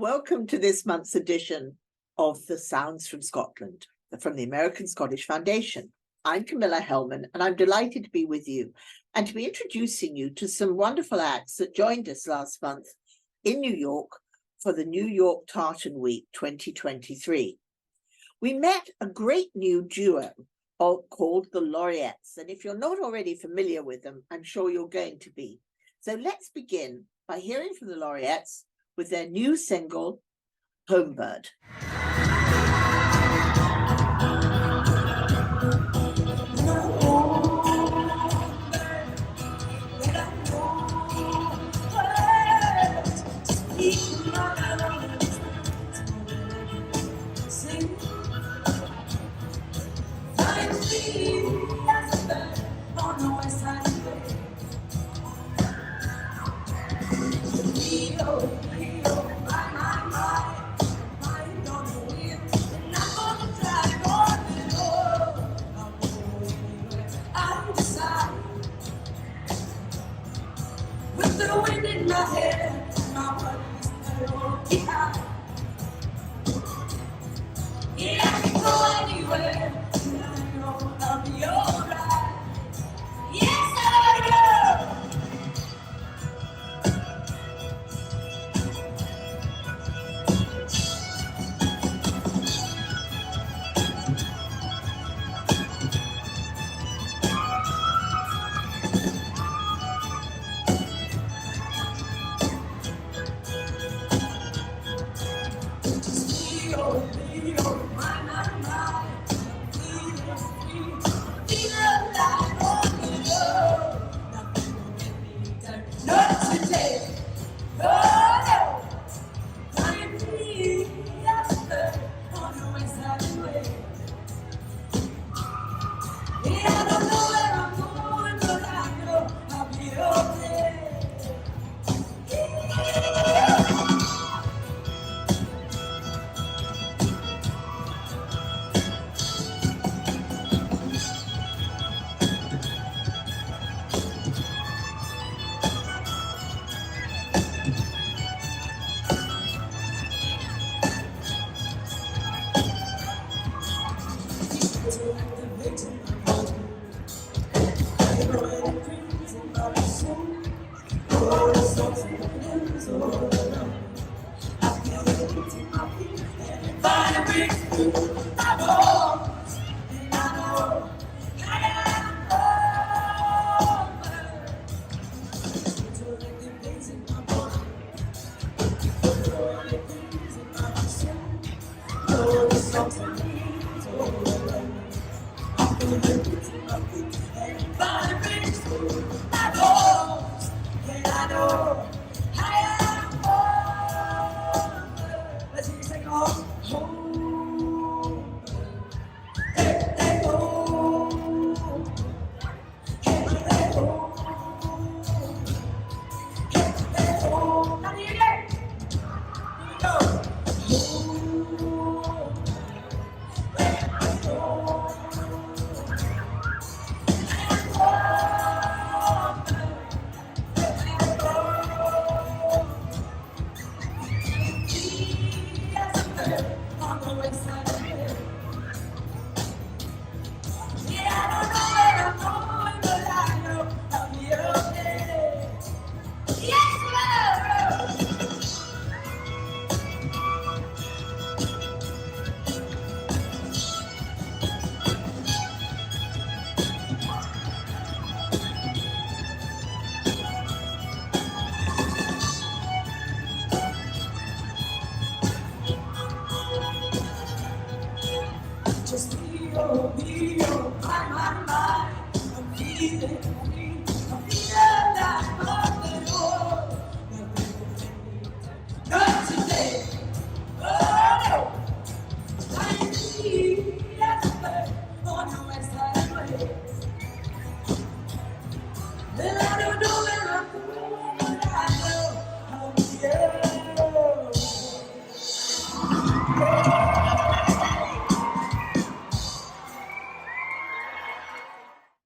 Welcome to this month's edition of The Sounds from Scotland, from the American Scottish Foundation. I'm Camilla Hellman, and I'm delighted to be with you and to be introducing you to some wonderful acts that joined us last month in New York for the New York Tartan Week 2023. We met a great new duo called the Laurettes, and if you're not already familiar with them, I'm sure you're going to be. So let's begin by hearing from the Laurettes with their new single, Homebird.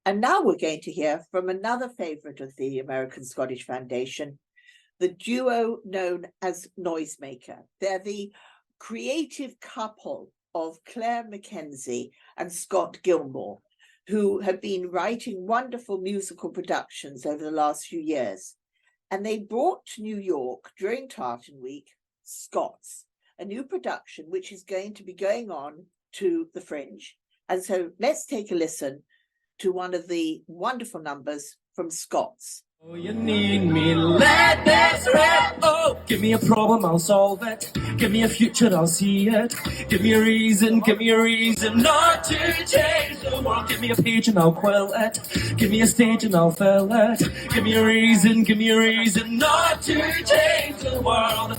And now we're going to hear from another favourite of the American Scottish Foundation, the duo known as Noisemaker. They're the creative couple of Claire Mackenzie and Scott Gilmore, who have been writing wonderful musical productions over the last few years. And they brought to New York during Tartan Week, Scots, a new production which is going to be going on to the Fringe. And so let's take a listen to one of the wonderful numbers from Scots. Oh, you need me, let this rip. Oh, give me a problem, I'll solve it. Give me a future, I'll see it. Give me a reason not to change the world. Give me a page and I'll quill it. Give me a stage and I'll fill it. Give me a reason not to change the world.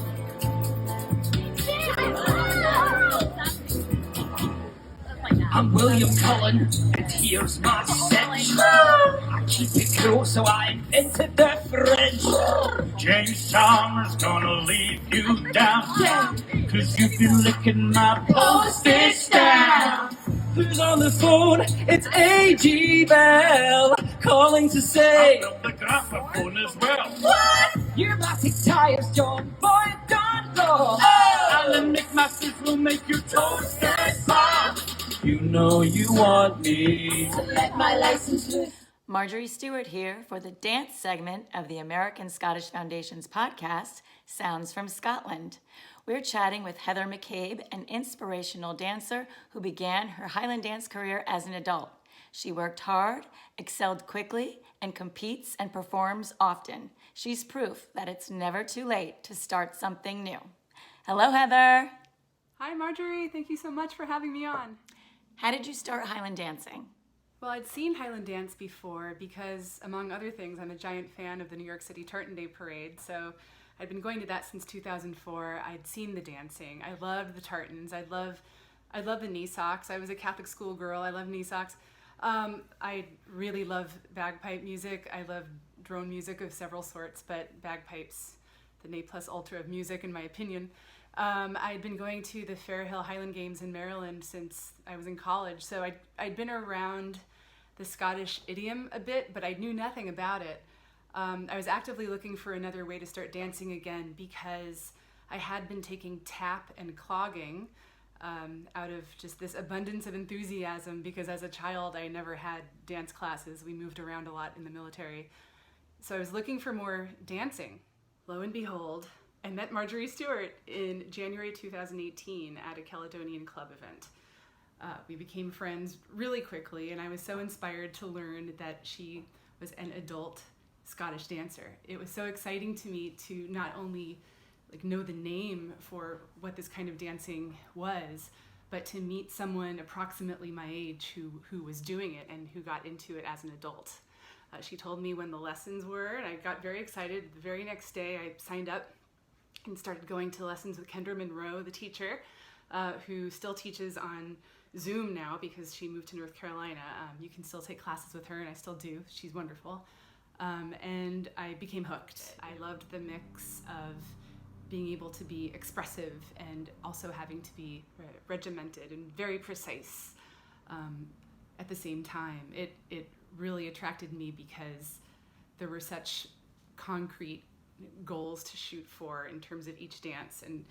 I'm William Cullen, and here's my cinch. I keep it cool, so I invented the Fringe. James Chalmers gonna leave you down, cause you've been licking my postage stamp. Who's on the phone? It's A.G. Bell, calling to say I'm on the gramophone as well. What? Pneumatic tires, John Boy, don't go. Oh! Alan McMasters will make your toasters pop. You know you want me to let my license loose. Marjorie Stewart here for the dance segment of the American Scottish Foundation's podcast, Sounds from Scotland. We're chatting with Heather McCabe, an inspirational dancer who began her Highland dance career as an adult. She worked hard, excelled quickly, and competes and performs often. She's proof that it's never too late to start something new. Hello, Heather. Hi, Marjorie. Thank you so much for having me on. How did you start Highland dancing? Well, I'd seen Highland dance before because, among other things, I'm a giant fan of the New York City Tartan Day Parade. So I'd been going to that since 2004. I'd seen the dancing. I loved the tartans. I love the knee socks. I was a Catholic school girl. I love knee socks. I really love bagpipe music. I love drone music of several sorts, but bagpipes, the ne plus ultra of music, in my opinion. I'd been going to the Fairhill Highland Games in Maryland since I was in college, so I'd been around the Scottish idiom a bit, but I knew nothing about it. I was actively looking for another way to start dancing again because I had been taking tap and clogging out of just this abundance of enthusiasm, because as a child I never had dance classes. We moved around a lot in the military. So I was looking for more dancing. Lo and behold, I met Marjorie Stewart in January 2018 at a Caledonian Club event. We became friends really quickly, and I was so inspired to learn that she was an adult Scottish dancer. It was so exciting to me to not only know the name for what this kind of dancing was, but to meet someone approximately my age who was doing it and who got into it as an adult. She told me when the lessons were, and I got very excited. The very next day I signed up and started going to lessons with Kendra Monroe, the teacher, who still teaches on Zoom now because she moved to North Carolina. You can still take classes with her, and I still do. She's wonderful. And I became hooked. I loved the mix of being able to be expressive and also having to be regimented and very precise at the same time. It really attracted me because there were such concrete goals to shoot for in terms of each dance and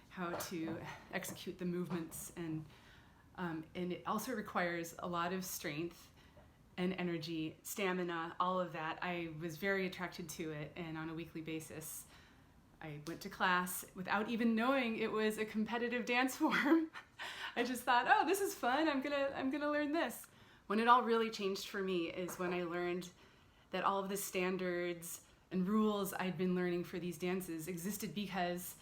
how to execute the movements, and it also requires a lot of strength and energy, stamina, all of that. I was very attracted to it, and on a weekly basis I went to class without even knowing it was a competitive dance form. I just thought, oh, this is fun, I'm gonna learn this. When it all really changed for me is when I learned that all of the standards and rules I'd been learning for these dances existed because,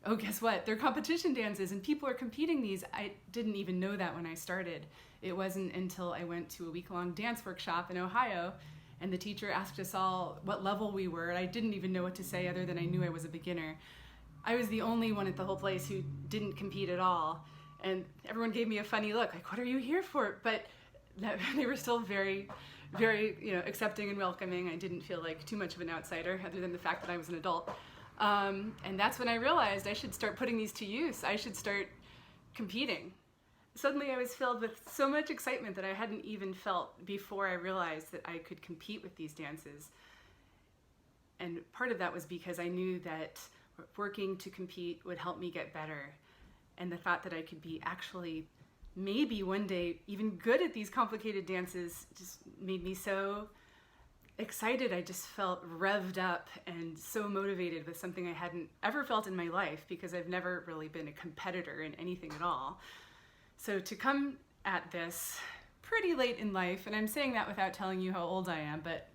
oh, guess what? They're competition dances and people are competing these. I didn't even know that when I started. It wasn't until I went to a week-long dance workshop in Ohio and the teacher asked us all what level we were, and I didn't even know what to say other than I knew I was a beginner. I was the only one at the whole place who didn't compete at all, and everyone gave me a funny look, like, what are you here for? But they were still very, very, accepting and welcoming. I didn't feel like too much of an outsider, other than the fact that I was an adult. And that's when I realized I should start putting these to use. I should start competing. Suddenly I was filled with so much excitement that I hadn't even felt before I realized that I could compete with these dances. And part of that was because I knew that working to compete would help me get better. And the thought that I could be actually maybe one day even good at these complicated dances just made me so excited. I just felt revved up and so motivated with something I hadn't ever felt in my life, because I've never really been a competitor in anything at all. So to come at this pretty late in life, and I'm saying that without telling you how old I am, but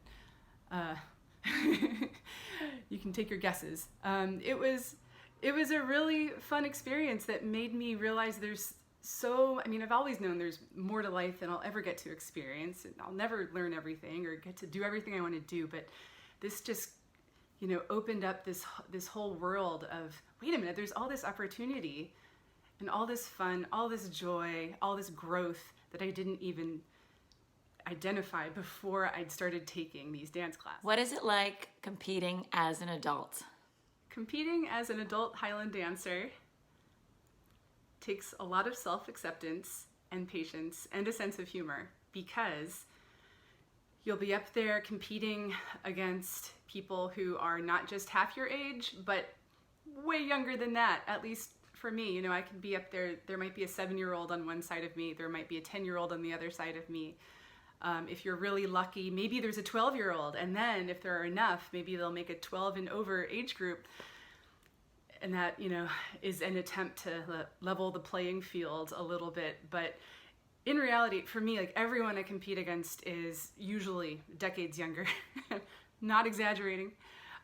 you can take your guesses. It was a really fun experience that made me realize I've always known there's more to life than I'll ever get to experience, and I'll never learn everything or get to do everything I want to do, but this just, opened up this whole world of, wait a minute, there's all this opportunity and all this fun, all this joy, all this growth that I didn't even identify before I'd started taking these dance classes. What is it like competing as an adult? Competing as an adult Highland dancer takes a lot of self-acceptance and patience and a sense of humor, because you'll be up there competing against people who are not just half your age, but way younger than that. At least for me, I can be up there. There might be a 7-year-old on one side of me. There might be a 10-year-old on the other side of me. If you're really lucky, maybe there's a 12-year-old. And then if there are enough, maybe they'll make a 12 and over age group. And that, is an attempt to level the playing field a little bit. But in reality, for me, like, everyone I compete against is usually decades younger. Not exaggerating.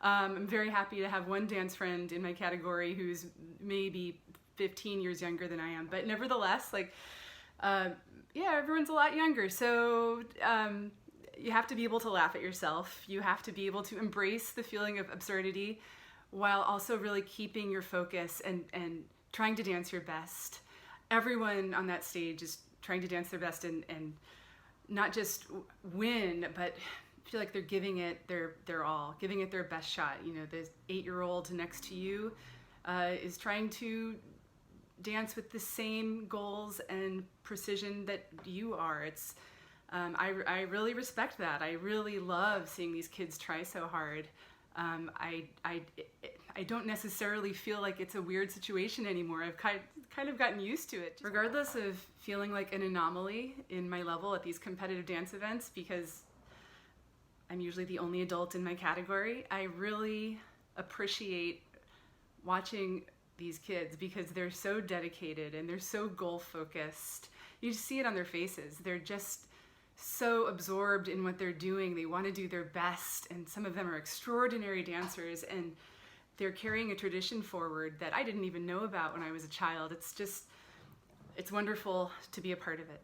I'm very happy to have one dance friend in my category who's maybe 15 years younger than I am. But nevertheless, everyone's a lot younger. So you have to be able to laugh at yourself. You have to be able to embrace the feeling of absurdity, while also really keeping your focus and trying to dance your best. Everyone on that stage is trying to dance their best and not just win, but feel like they're giving it their all, giving it their best shot. The 8-year-old next to you is trying to dance with the same goals and precision that you are. It's I really respect that. I really love seeing these kids try so hard. I don't necessarily feel like it's a weird situation anymore. I've kind of gotten used to it. Regardless of feeling like an anomaly in my level at these competitive dance events, because I'm usually the only adult in my category, I really appreciate watching these kids, because they're so dedicated and they're so goal focused. You just see it on their faces. They're just so absorbed in what they're doing. They want to do their best, and some of them are extraordinary dancers, and they're carrying a tradition forward that I didn't even know about when I was a child. It's wonderful to be a part of it.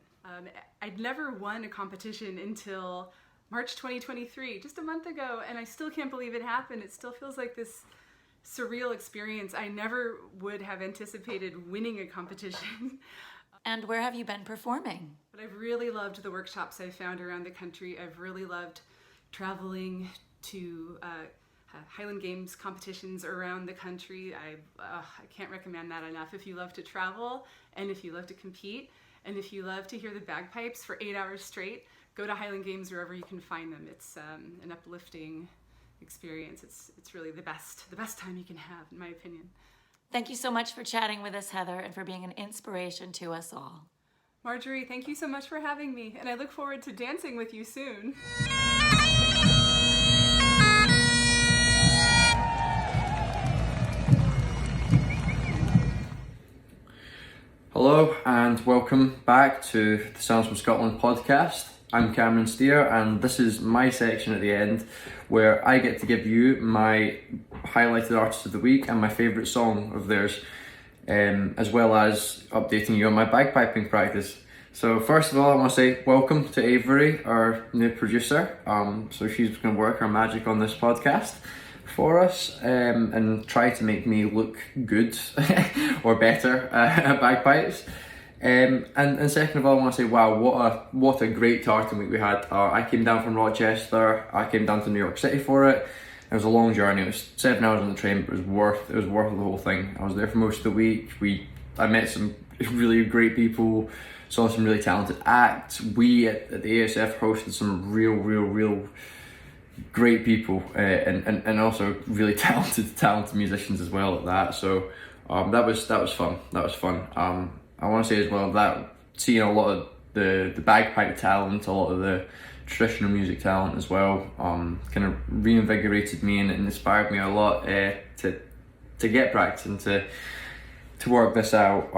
I'd never won a competition until March 2023, just a month ago, and I still can't believe it happened. It still feels like this surreal experience. I never would have anticipated winning a competition. And where have you been performing? But I've really loved the workshops I've found around the country. I've really loved traveling to Highland Games competitions around the country. I can't recommend that enough. If you love to travel, and if you love to compete, and if you love to hear the bagpipes for 8 hours straight, go to Highland Games wherever you can find them. It's an uplifting experience. It's really the best time you can have, in my opinion. Thank you so much for chatting with us, Heather, and for being an inspiration to us all. Marjorie, thank you so much for having me, and I look forward to dancing with you soon. Hello and welcome back to the Sounds from Scotland podcast. I'm Cameron Steer, and this is my section at the end where I get to give you my highlighted artist of the week and my favourite song of theirs, as well as updating you on my bagpiping practice. So first of all, I want to say welcome to Avery, our new producer. So she's going to work her magic on this podcast for us and try to make me look good or better at bagpipes. And second of all, I want to say, wow, what a great Tartan week we had. I came down from Rochester. I came down to New York City for it. It was a long journey. It was 7 hours on the train, but it was worth the whole thing. I was there for most of the week. I met some really great people, saw some really talented acts. We at the ASF hosted some real great people, and also really talented musicians as well at that. So that was fun. I want to say as well that seeing a lot of the bagpipe talent, a lot of the traditional music talent as well, kind of reinvigorated me and inspired me a lot to get practicing, to work this out,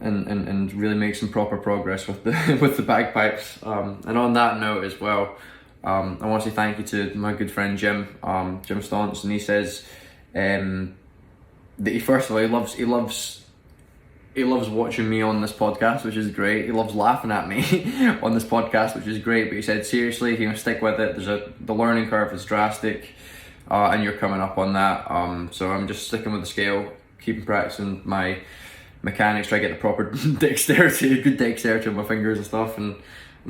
and really make some proper progress with the with the bagpipes. And on that note as well, I want to say thank you to my good friend Jim Staunton. And he says that he, first of all, he loves watching me on this podcast, which is great. He loves laughing at me on this podcast, which is great. But he said, seriously, stick with it. The learning curve is drastic, and you're coming up on that. So I'm just sticking with the scale, keeping practicing my mechanics, try to get the proper good dexterity on my fingers and stuff, and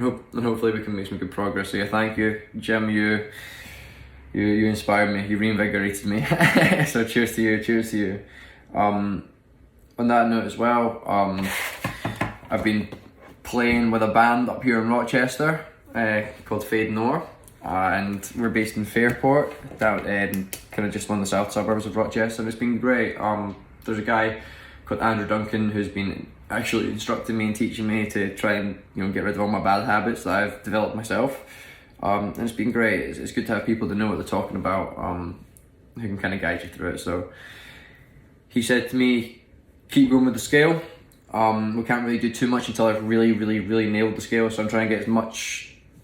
hopefully we can make some good progress. So yeah, thank you, Jim. You inspired me. You reinvigorated me. So cheers to you. On that note as well, I've been playing with a band up here in Rochester called Fade Nor, and we're based in Fairport, down kind of just one of the south suburbs of Rochester, and it's been great. There's a guy called Andrew Duncan who's been actually instructing me and teaching me to try and get rid of all my bad habits that I've developed myself, and it's been great. It's good to have people that know what they're talking about, who can kind of guide you through it. So he said to me, keep going with the scale. We can't really do too much until I've really nailed the scale, so I'm trying to get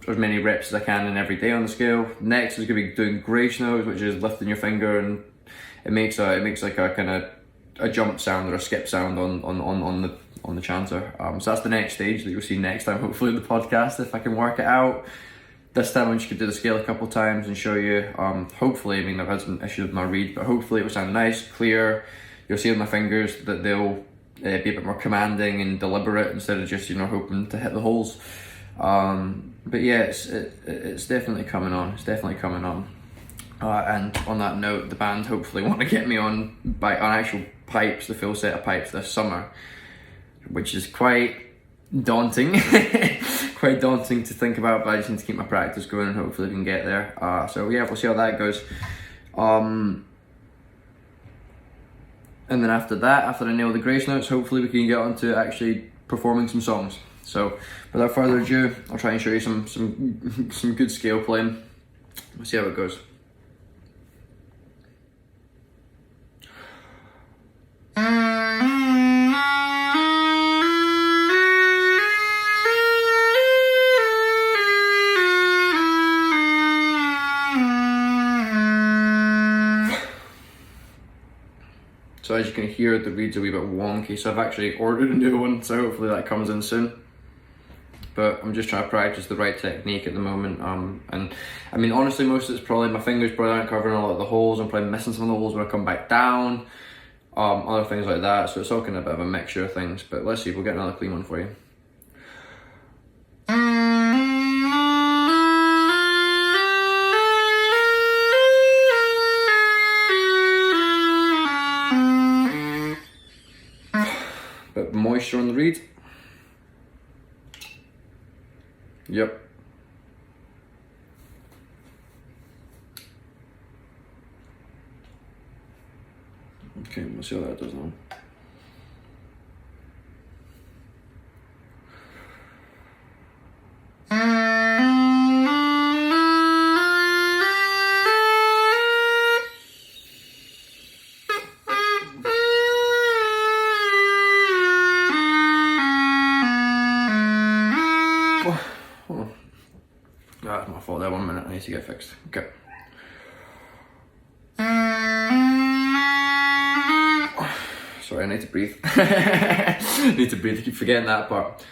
as many reps as I can in every day on the scale. Next is going to be doing grace notes, which is lifting your finger, and it makes like a kind of a jump sound or a skip sound on the chanter. So that's the next stage that you'll see next time, hopefully, in the podcast, if I can work it out. This time I just could do the scale a couple times and show you. Hopefully, I've had some issues with my read, but hopefully it will sound nice, clear. You'll see with my fingers that they'll be a bit more commanding and deliberate instead of just hoping to hit the holes. But yeah, it's definitely coming on. And on that note, the band hopefully want to get me on actual pipes, the full set of pipes this summer, which is quite daunting. Quite daunting to think about, but I just need to keep my practice going and hopefully we can get there. So yeah, we'll see how that goes. And then after I nail the grace notes, hopefully we can get on to actually performing some songs. So without further ado, I'll try and show you some good scale playing. We'll see how it goes. So as you can hear, the read's a wee bit wonky, so I've actually ordered a new one, so hopefully that comes in soon. But I'm just trying to practice the right technique at the moment. And I mean, honestly, most of it's probably my fingers probably aren't covering a lot of the holes. I'm probably missing some of the holes when I come back down. Other things like that. So it's all kind of a bit of a mixture of things. But let's see, we'll get another clean one for you. Bit of moisture on the reed. Yep. Okay, we'll see how that does now. That's my fault there, 1 minute, I need to get fixed. Okay. Sorry, I need to breathe. I need to breathe, I keep forgetting that part.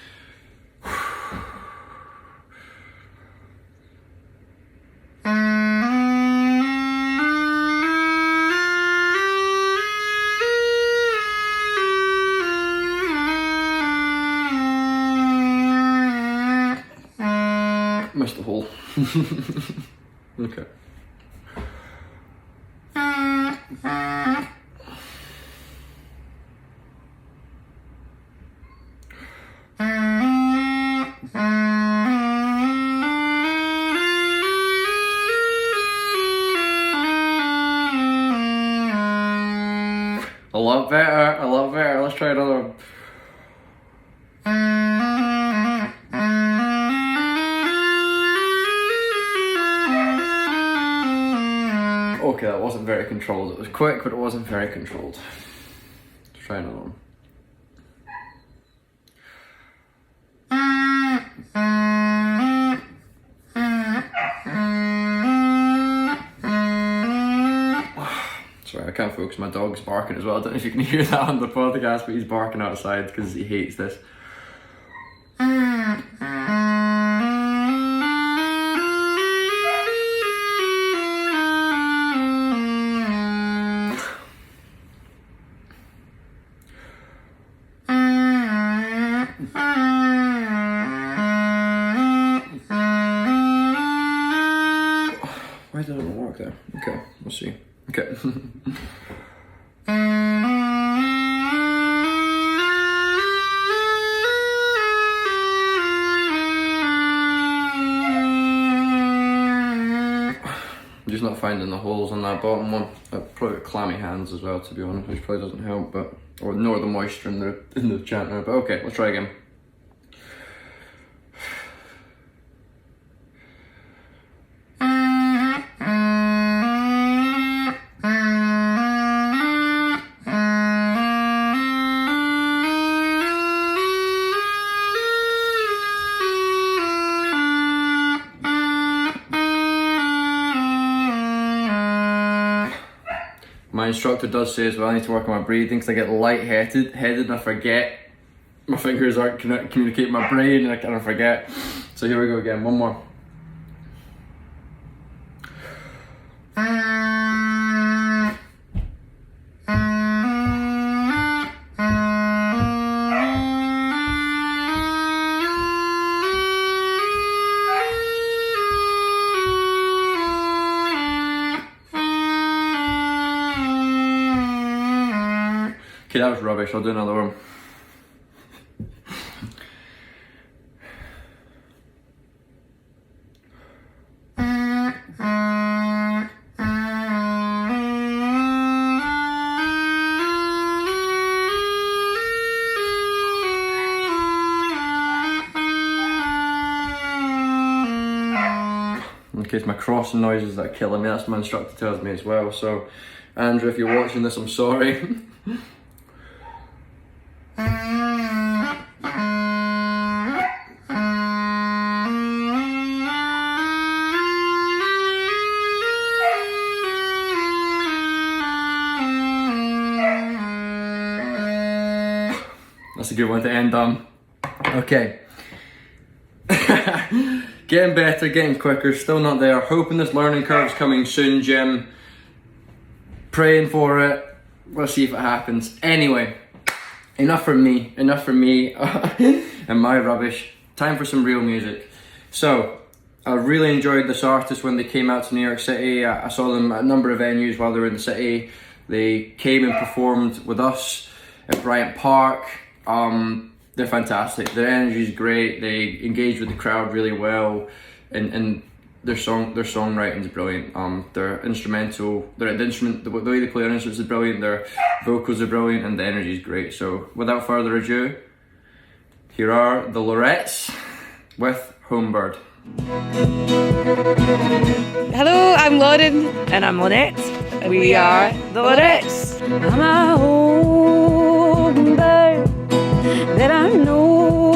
Missed the hole. Okay. A lot better. Let's try another one. Okay, that wasn't very controlled. It was quick, but it wasn't very controlled. Let's try another one. Sorry, I can't focus. My dog's barking as well. I don't know if you can hear that on the podcast, but he's barking outside because he hates this. Why did it not work there? Okay, we'll see. Okay. I'm just not finding the holes on that bottom one. I've probably got clammy hands as well, to be honest, which probably doesn't help, but or nor the moisture in the chat now. But okay, let's try again. My instructor does say as well I need to work on my breathing because I get light-headed and I forget. My fingers aren't communicating my brain and I kind of forget. So here we go again, one more. Okay, that was rubbish. I'll do another one. Okay, it's my crossing noises that are killing me. That's what my instructor tells me as well. So, Andrew, if you're watching this, I'm sorry. That's a good one to end on. Okay. Getting better, getting quicker, still not there. Hoping this learning curve's coming soon, Jim. Praying for it. We'll see if it happens. Anyway, enough from me and my rubbish. Time for some real music. So, I really enjoyed this artist when they came out to New York City. I saw them at a number of venues while they were in the city. They came and performed with us at Bryant Park. They're fantastic. Their energy is great. They engage with the crowd really well, and their songwriting is brilliant. Their instrumental, the way they play their instruments is brilliant. Their vocals are brilliant, and the energy is great. So, without further ado, here are the Laurettes with Homebird. Hello, I'm Lauren. And I'm Lynette. We are the Laurettes. I'm a home bird that I know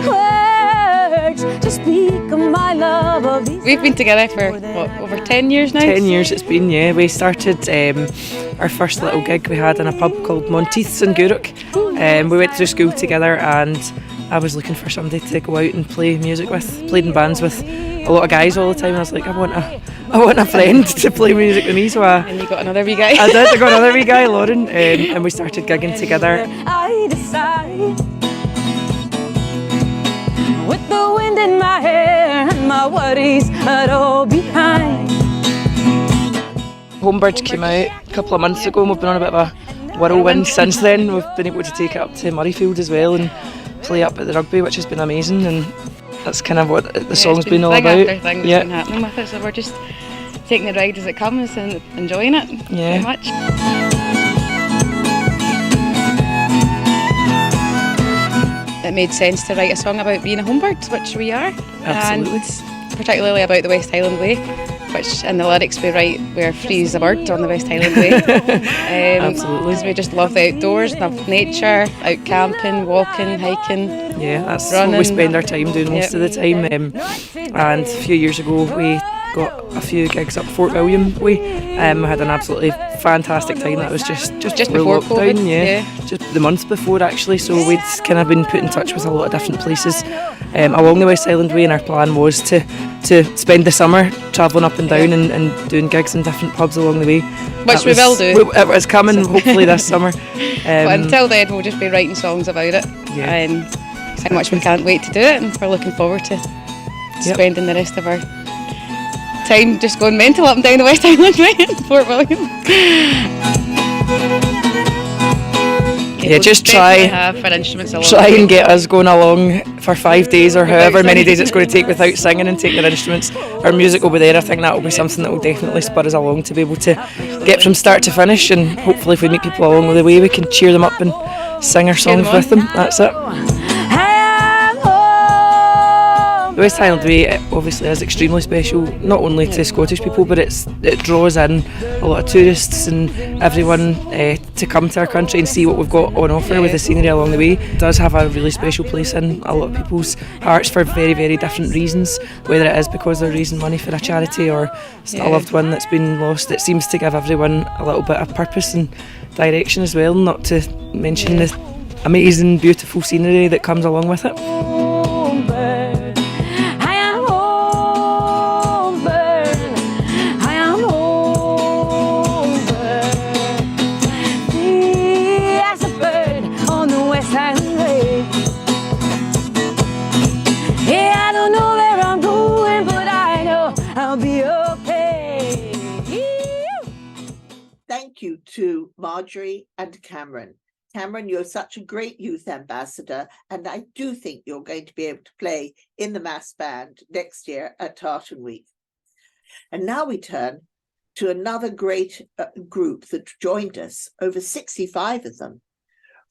words to speak of my love of these. We've been together for, what, over 10 years now? 10 years it's been, yeah. We started our first little gig we had in a pub called Monteith's in Gourock. We went through school together and I was looking for somebody to go out and play music with. Played in bands with a lot of guys all the time. I was like, I want a friend to play music with me. So And you got another wee guy. I did. I got another wee guy, Lauren, and we started gigging together. I decide, with the wind in my hair and my worries are all behind. Homebird came out a couple of months ago and we've been on a bit of a whirlwind since then. We've been able to take it up to Murrayfield as well and play up at the rugby, which has been amazing, and that's kind of what the song's been all about. After thing that's been happening with it, so we're just taking the ride as it comes and enjoying it very much. made sense to write a song about being a homebird, which we are. Absolutely. And particularly about the West Highland Way, which in the lyrics we write, we're free as a bird on the West Highland Way. Absolutely. We just love the outdoors, love nature, out camping, walking, hiking. Yeah, that's running. what we spend our time doing most of the time. And a few years ago we got a few gigs up Fort William Way. We had an absolutely fantastic time. That was just before lockdown, COVID, yeah. Just the month before actually. So we'd kind of been put in touch with a lot of different places along the West Highland Way, and our plan was to spend the summer travelling up and down and doing gigs in different pubs along the way. Which we will do. It was coming hopefully this summer. But until then, we'll just be writing songs about it. Yeah. How much we can't wait to do it, and we're looking forward to spending the rest of our time just going mental up and down the West Highland Way in Fort William. Yeah, just try have our instruments along. Try and get us going along for 5 days or however many days it's going to take without singing and taking our instruments. Our music will be there. I think that will be something that will definitely spur us along to be able to get from start to finish, and hopefully if we meet people along the way we can cheer them up and sing our songs with them. That's it. The West Highland Way obviously is extremely special, not only to Scottish people, but it draws in a lot of tourists and everyone to come to our country and see what we've got on offer with the scenery along the way. It does have a really special place in a lot of people's hearts for very, very different reasons, whether it is because they're raising money for a charity or a loved one that's been lost. It seems to give everyone a little bit of purpose and direction as well, not to mention the amazing, beautiful scenery that comes along with it. Thank you to Marjorie and Cameron. Cameron, you're such a great youth ambassador, and I do think you're going to be able to play in the mass band next year at Tartan Week. And now we turn to another great group that joined us, over 65 of them,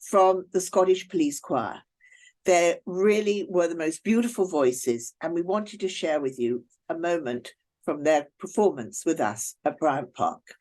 from the Scottish Police Choir. They really were the most beautiful voices, and we wanted to share with you a moment from their performance with us at Bryant Park.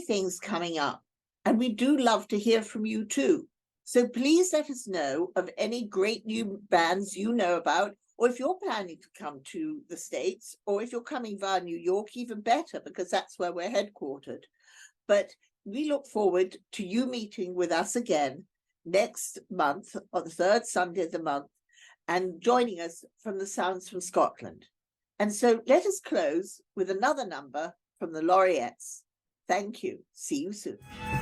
Things coming up, and we do love to hear from you too. So please let us know of any great new bands you know about, or if you're planning to come to the States, or if you're coming via New York, even better, because that's where we're headquartered. But we look forward to you meeting with us again next month, on the third Sunday of the month, and joining us from the Sounds from Scotland. And so let us close with another number from the Laurettes. Thank you. See you soon. I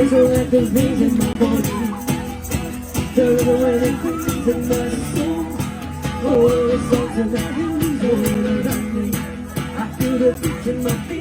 feel the beat in my feet.